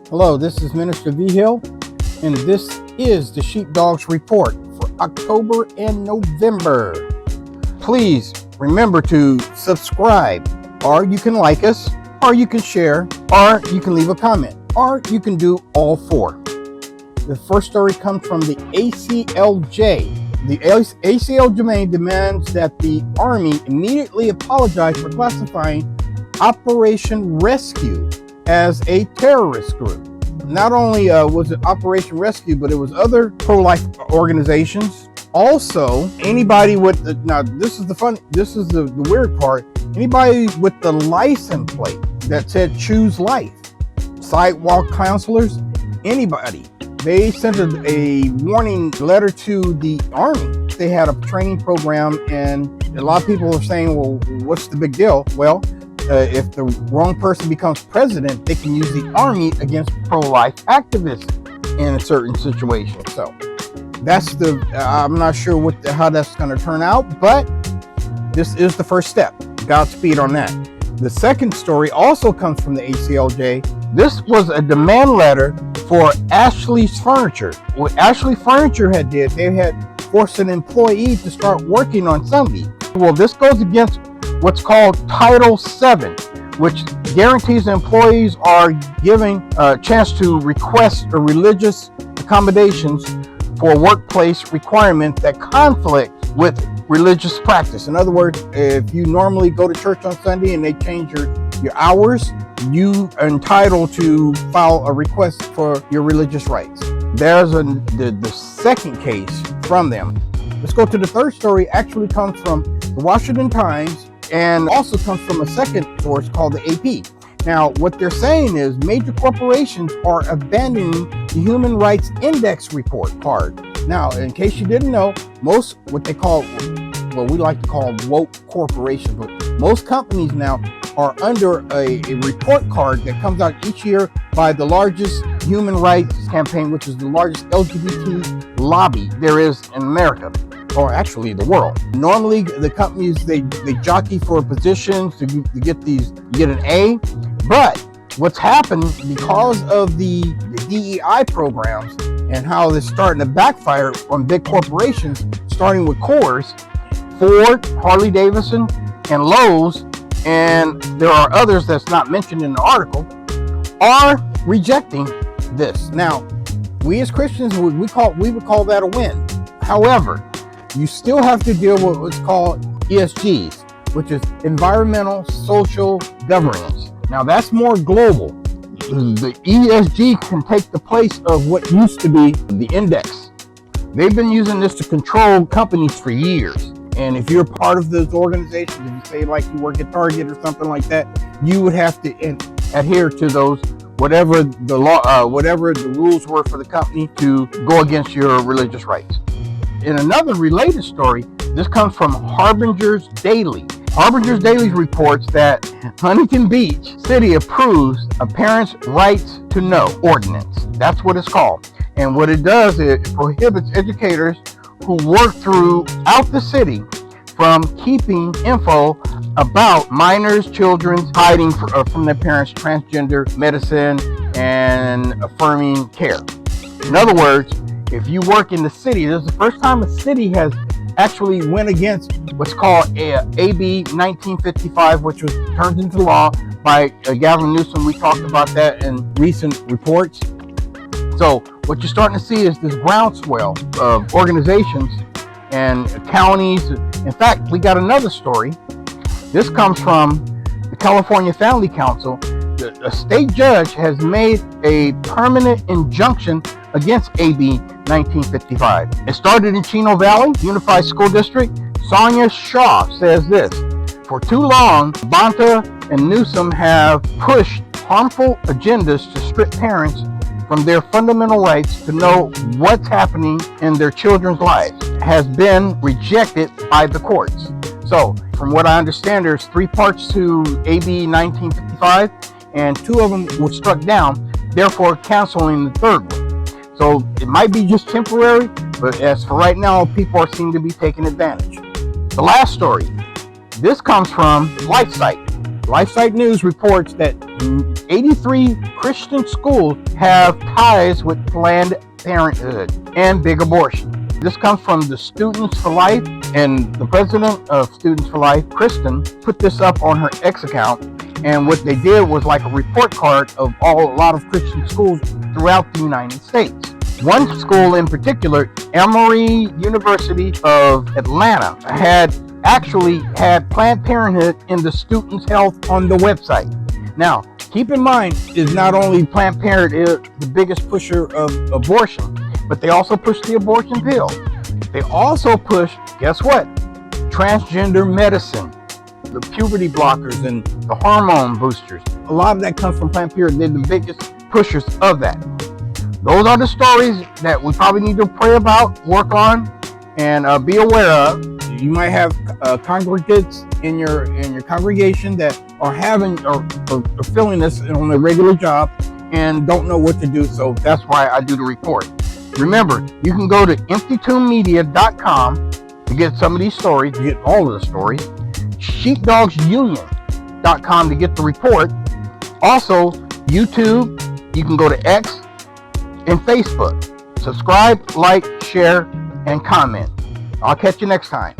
Hello, this is Minister V. Hill, and this is the Sheepdogs Report for October and November. Please remember to subscribe, or you can like us, or you can share, or you can leave a comment, or you can do all four. The first story comes from the ACLJ. The ACLJ demands that the Army immediately apologize for classifying Operation Rescue as a terrorist group. Not only was it Operation Rescue, but it was other pro-life organizations. Also, anybody with this is the weird part. Anybody with the license plate that said "Choose Life," sidewalk counselors, anybody. They sent a warning letter to the Army. They had a training program, and a lot of people are saying, "Well, what's the big deal?" Well, if the wrong person becomes president, they can use the Army against pro-life activists in a certain situation. So that's I'm not sure how that's going to turn out, but this is the first step. Godspeed on that. The second story also comes from the ACLJ. This was a demand letter for Ashley's Furniture. What Ashley Furniture they had forced an employee to start working on Sunday. Well, this goes against what's called Title VII, which guarantees employees are given a chance to request religious accommodations for workplace requirements that conflict with religious practice. In other words, if you normally go to church on Sunday and they change your hours, you are entitled to file a request for your religious rights. There's the second case from them. Let's go to the third story. Actually comes from the Washington Times, and also comes from a second source called the AP. Now, what they're saying is major corporations are abandoning the Human Rights Index report card. Now, in case you didn't know, most what we like to call woke corporations, but most companies now are under a report card that comes out each year by the largest human rights campaign, which is the largest LGBT lobby there is in America, or actually the world. Normally the companies, they jockey for positions to get an A, but what's happened because of the DEI programs and how they're starting to backfire on big corporations, starting with Coors, Ford, Harley Davidson, and Lowe's, and there are others that's not mentioned in the article, are rejecting this. Now, we as Christians, we would call that a win. However, you still have to deal with what's called ESGs, which is environmental social governance. Now, that's more global. The ESG can take the place of what used to be the index. They've been using this to control companies for years. And if you're part of those organizations, if you say like you work at Target or something like that, you would have to adhere to those, whatever the law, whatever the rules were for the company, to go against your religious rights. In another related story, this comes from Harbinger's Daily. Harbinger's Daily reports that Huntington Beach City approves a parent's rights to know ordinance. That's what it's called. And what it does is it prohibits educators who work throughout the city from keeping info about minors, children hiding from their parents' transgender medicine and affirming care. In other words, if you work in the city, this is the first time a city has actually went against what's called AB 1955, which was turned into law by Governor Newsom. We talked about that in recent reports. So what you're starting to see is this groundswell of organizations and counties. In fact, we got another story. This comes from the California Family Council. A state judge has made a permanent injunction against AB 1955. It started in Chino Valley Unified School District. Sonia Shaw says this: for too long, Bonta and Newsom have pushed harmful agendas to strip parents from their fundamental rights to know what's happening in their children's lives. Has been rejected by the courts. So, from what I understand, there's 3 parts to AB 1955, and 2 of them were struck down, therefore canceling the 3rd one. So it might be just temporary, but as for right now, people are seem to be taking advantage. The last story, this comes from LifeSite. LifeSite News reports that 83 Christian schools have ties with Planned Parenthood and big abortion. This comes from the Students for Life, and the president of Students for Life, Kristen, put this up on her X account. And what they did was like a report card of a lot of Christian schools throughout the United States. One school in particular, Emory University of Atlanta, had Planned Parenthood in the students' health on the website. Now, keep in mind, is not only Planned Parenthood the biggest pusher of abortion, but they also push the abortion pill. They also push, guess what? Transgender medicine, the puberty blockers and the hormone boosters. A lot of that comes from Planned Parenthood. They're the biggest pushers of that. Those are the stories that we probably need to pray about, work on, and be aware of. You might have congregants in your congregation that are feeling this on a regular job and don't know what to do. So that's why I do the report. Remember, you can go to emptytombmedia.com to get some of these stories, to get all of the stories. sheepdogsunion.com to get the report. Also, YouTube, you can go to X and Facebook. Subscribe, like, share, and comment. I'll catch you next time.